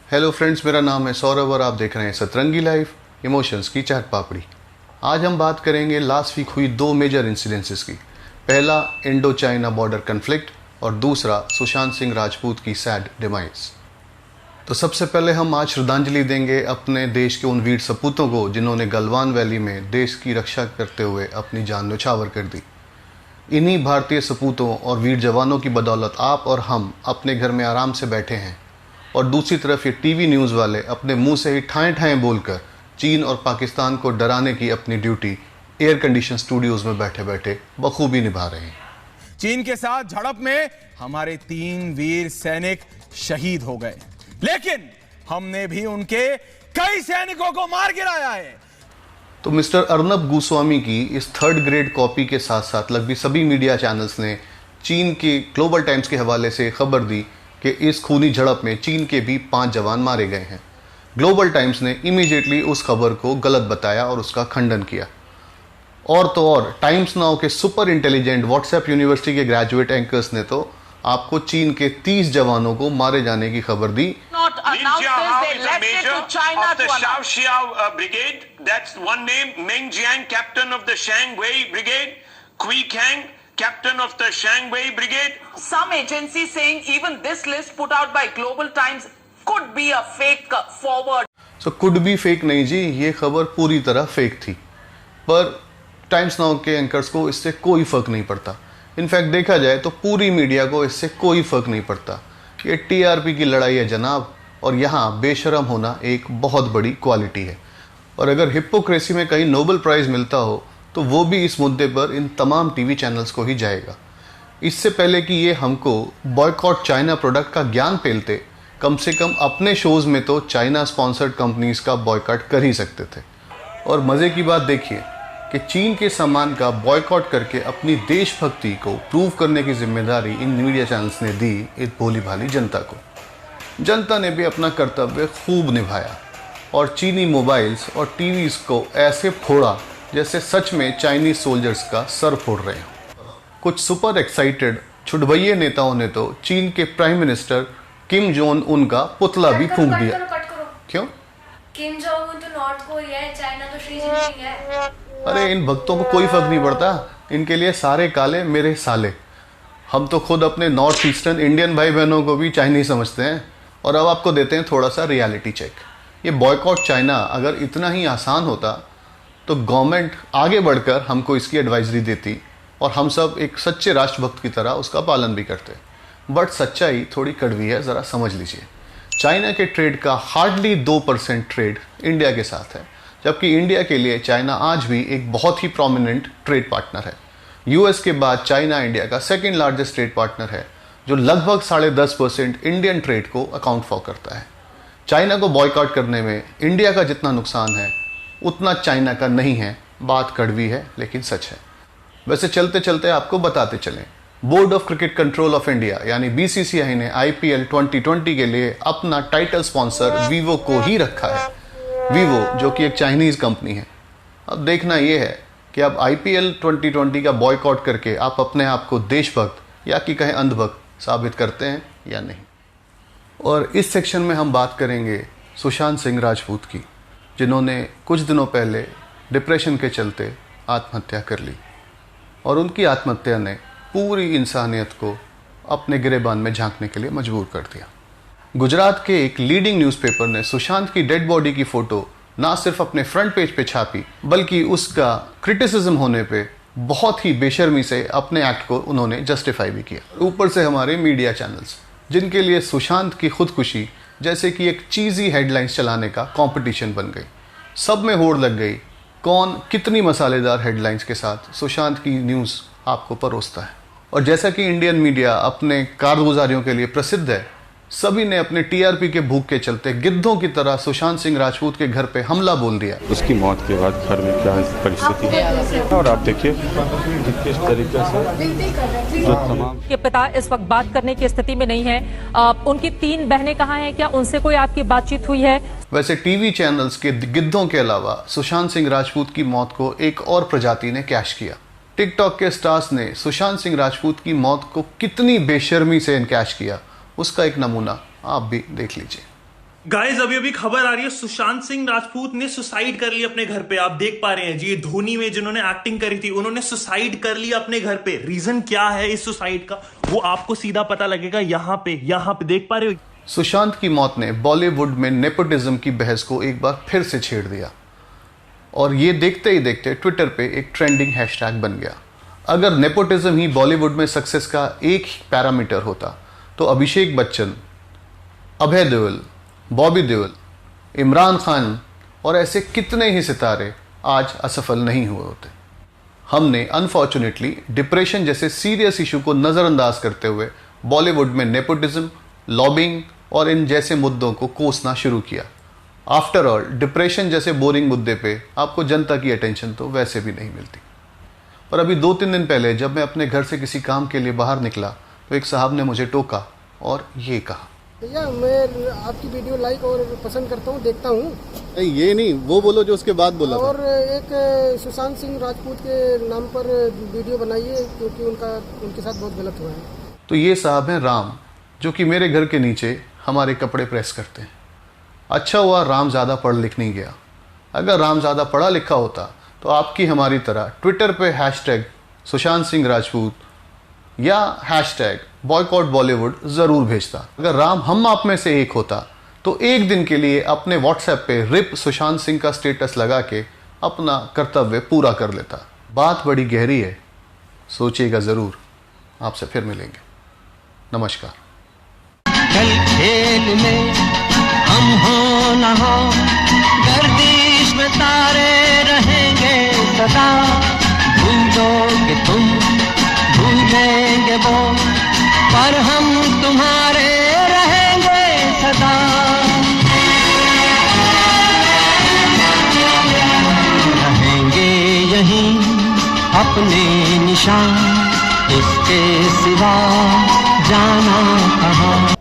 Hello friends, मेरा नाम है सौरभ और आप देख रहे हैं सतरंगी लाइफ इमोशंस की चाट पापड़ी। आज हम बात करेंगे लास्ट वीक हुई दो मेजर इंसिडेंसेस की। पहला इंडो चाइना बॉर्डर कन्फ्लिक्ट और दूसरा सुशांत सिंह राजपूत की सैड डिमाइस। तो सबसे पहले हम आज श्रद्धांजलि देंगे अपने देश के उन वीर सपूतों को जिन्होंने गलवान वैली में देश की रक्षा करते हुए अपनी जान न्यौछावर कर दी। इन्हीं भारतीय सपूतों और वीर जवानों की बदौलत आप और हम अपने घर में आराम से बैठे हैं, और दूसरी तरफ ये टीवी न्यूज़ वाले अपने मुंह से ही ठाएं ठाएं बोलकर चीन और पाकिस्तान को डराने की अपनी ड्यूटी एयर कंडीशन स्टूडियोज़ में बैठे बैठे बखूबी निभा रहे हैं। चीन के साथ झड़प में हमारे 3 वीर सैनिक शहीद हो गए, लेकिन हमने भी उनके कई सैनिकों को मार गिराया है। तो मिस्टर अर्नब गोस्वामी की इस 3rd ग्रेड कॉपी के साथ साथ लगभग सभी मीडिया चैनल्स ने चीन के ग्लोबल टाइम्स के हवाले से खबर दी कि इस खूनी झड़प में चीन के भी 5 जवान मारे गए हैं। ग्लोबल टाइम्स ने इमीडिएटली उस खबर को गलत बताया और उसका खंडन किया। और तो और टाइम्स नाउ के सुपर इंटेलिजेंट व्हाट्सएप यूनिवर्सिटी के ग्रेजुएट एंकर्स ने तो आपको चीन के 30 जवानों को मारे जाने की खबर दी। Meng Jiahao is a major of the Shaoxiao brigade. That's one name. Meng Jiang, captain of the Shanwei brigade. Kui Kang, captain of the Shanwei brigade. Some agencies saying even this list put out by Global Times could be a fake forward. So could be fake नहीं जी, ये खबर पूरी तरह fake थी। पर times now के anchors को इससे कोई फर्क नहीं पड़ता। इनफैक्ट देखा जाए तो पूरी मीडिया को इससे कोई फर्क नहीं पड़ता। ये टीआरपी की लड़ाई है जनाब, और यहाँ बेशरम होना एक बहुत बड़ी क्वालिटी है। और अगर हिपोक्रेसी में कहीं नोबेल प्राइज़ मिलता हो तो वो भी इस मुद्दे पर इन तमाम टीवी चैनल्स को ही जाएगा। इससे पहले कि ये हमको बॉयकॉट चाइना प्रोडक्ट का ज्ञान पेलते, कम से कम अपने शोज़ में तो चाइना स्पॉन्सर्ड कंपनीज़ का बॉयकॉट कर ही सकते थे। और मज़े की बात देखिए कि चीन के सामान का बॉयकॉट करके अपनी देशभक्ति को प्रूव करने की जिम्मेदारी इन मीडिया चैनल्स ने दी इस भोली भाली जनता को। जनता ने भी अपना कर्तव्य खूब निभाया और चीनी मोबाइल्स और टीवीज़ को ऐसे फोड़ा जैसे सच में चाइनीज सोल्जर्स का सर फोड़ रहे हो। कुछ सुपर एक्साइटेड छुटभइये नेताओं ने तो चीन के prime minister Kim Jong Un का पुतला भी फूंक दिया। क्यों? किम जोंग उन तो नॉर्थ कोरिया है, चाइना तो शी जिनपिंग है। अरे इन भक्तों को कोई फर्क नहीं पड़ता, इनके लिए सारे काले मेरे साले। हम तो खुद अपने नॉर्थ ईस्टर्न इंडियन भाई बहनों को भी चाइनीज समझते हैं। और अब आपको देते हैं थोड़ा सा रियलिटी चेक। ये बॉयकॉट चाइना अगर इतना ही आसान होता तो गवर्नमेंट आगे बढ़कर हमको इसकी एडवाइजरी देती और हम सब एक सच्चे राष्ट्रभक्त की तरह उसका पालन भी करते। बट सच्चाई थोड़ी कड़वी है, ज़रा समझ लीजिए। चाइना के ट्रेड का हार्डली 2% ट्रेड इंडिया के साथ है, जबकि इंडिया के लिए चाइना आज भी एक बहुत ही प्रोमिनेंट ट्रेड पार्टनर है। यूएस के बाद चाइना इंडिया का 2nd लार्जेस्ट ट्रेड पार्टनर है, जो लगभग 10.5% इंडियन ट्रेड को अकाउंट फॉर करता है। चाइना को बॉयकॉट करने में इंडिया का जितना नुकसान है उतना चाइना का नहीं है। बात कड़वी है लेकिन सच है। वैसे चलते चलते आपको बताते चलें, board of cricket control of India यानी बीसीसीआई ने IPL 2020 के लिए अपना टाइटल स्पॉन्सर वीवो को ही रखा है। वीवो जो कि एक चाइनीज़ कंपनी है। अब देखना यह है कि अब IPL 2020 का बॉयकॉट करके आप अपने आप को देशभक्त या कि कहें अंधभक्त साबित करते हैं या नहीं। और इस सेक्शन में हम बात करेंगे सुशांत सिंह राजपूत की, जिन्होंने कुछ दिनों पहले डिप्रेशन के चलते आत्महत्या कर ली। और उनकी आत्महत्या ने पूरी इंसानियत को अपने गिरेबान में झांकने के लिए मजबूर कर दिया। गुजरात के एक लीडिंग न्यूज़पेपर ने सुशांत की डेड बॉडी की फ़ोटो ना सिर्फ अपने फ्रंट पेज पे छापी, बल्कि उसका क्रिटिसिज्म होने पे बहुत ही बेशर्मी से अपने एक्ट को उन्होंने जस्टिफाई भी किया। ऊपर से हमारे मीडिया चैनल्स, जिनके लिए सुशांत की खुदकुशी जैसे कि एक चीज़ी हेडलाइंस चलाने का कंपटीशन बन गई। सब में होड़ लग गई कौन कितनी मसालेदार हेडलाइंस के साथ सुशांत की न्यूज़ आपको परोसता है। और जैसा कि इंडियन मीडिया अपने कारगुजारियों के लिए प्रसिद्ध है, सभी ने अपने टीआरपी के भूख के चलते गिद्धों की तरह सुशांत सिंह राजपूत के घर पे हमला बोल दिया। उसकी मौत के बाद घर में क्या परिस्थिति है और आप देखिए किस तरीके से जो तमाम के पिता इस वक्त बात करने की स्थिति में नहीं है। उनकी 3 बहनें कहाँ हैं? क्या उनसे कोई आपकी बातचीत हुई है? वैसे टीवी चैनल्स के गिद्धों के अलावा सुशांत सिंह राजपूत की मौत को एक और प्रजाति ने कैश किया। टिकटॉक के स्टार्स ने सुशांत सिंह राजपूत की मौत को कितनी बेशर्मी से इनकैश किया, उसका एक नमूना आप भी देख लीजिए। गाइस अभी अभी खबर आ रही है, सुशांत सिंह राजपूत ने सुसाइड कर लिया अपने घर पे। आप देख पा रहे हैं जी, ये धोनी में जिन्होंने एक्टिंग करी थी उन्होंने सुसाइड कर लिया अपने घर पे। रीजन क्या है इस सुसाइड का वो आपको सीधा पता लगेगा यहाँ पे देख पा रहे हो। सुशांत की मौत ने बॉलीवुड में नेपोटिज्म की बहस को एक बार फिर से छेड़ दिया और ये देखते ही देखते ट्विटर पे एक ट्रेंडिंग हैशटैग बन गया। अगर नेपोटिज्म ही बॉलीवुड में सक्सेस का एक ही पैरामीटर होता तो अभिषेक बच्चन, अभय देओल, बॉबी देओल, इमरान खान और ऐसे कितने ही सितारे आज असफल नहीं हुए होते। हमने अनफॉर्चुनेटली डिप्रेशन जैसे सीरियस इशू को नज़रअंदाज करते हुए बॉलीवुड में नेपोटिज्म, लॉबिंग और इन जैसे मुद्दों को कोसना शुरू किया। आफ्टर ऑल डिप्रेशन जैसे बोरिंग मुद्दे पे आपको जनता की अटेंशन तो वैसे भी नहीं मिलती। पर अभी 2-3 दिन पहले जब मैं अपने घर से किसी काम के लिए बाहर निकला तो एक साहब ने मुझे टोका और ये कहा, भैया मैं आपकी वीडियो लाइक और पसंद करता हूँ, देखता हूँ। ये नहीं, वो बोलो जो उसके बाद बोला और एक सुशांत सिंह राजपूत के नाम पर वीडियो बनाइए क्योंकि उनके साथ बहुत गलत हुआ है। तो ये साहब हैं राम, जो कि मेरे घर के नीचे हमारे कपड़े प्रेस करते हैं। अच्छा हुआ राम ज़्यादा पढ़ लिख नहीं गया। अगर राम ज़्यादा पढ़ा लिखा होता तो आपकी हमारी तरह ट्विटर पे हैशटैग सुशांत सिंह राजपूत या हैशटैग बॉयकॉट बॉलीवुड ज़रूर भेजता। अगर राम हम आप में से एक होता तो एक दिन के लिए अपने व्हाट्सएप पे रिप सुशांत सिंह का स्टेटस लगा के अपना कर्तव्य पूरा कर लेता। बात बड़ी गहरी है, सोचिएगा ज़रूर। आपसे फिर मिलेंगे। नमस्कार। कल खेल में हम हो न हो, गर्दिश में तारे रहेंगे सदा। भूलोगे तुम, भूलेंगे वो, पर हम तुम्हारे रहेंगे सदा। रहेंगे यहीं अपने निशान, इसके सिवा जाना कहाँ।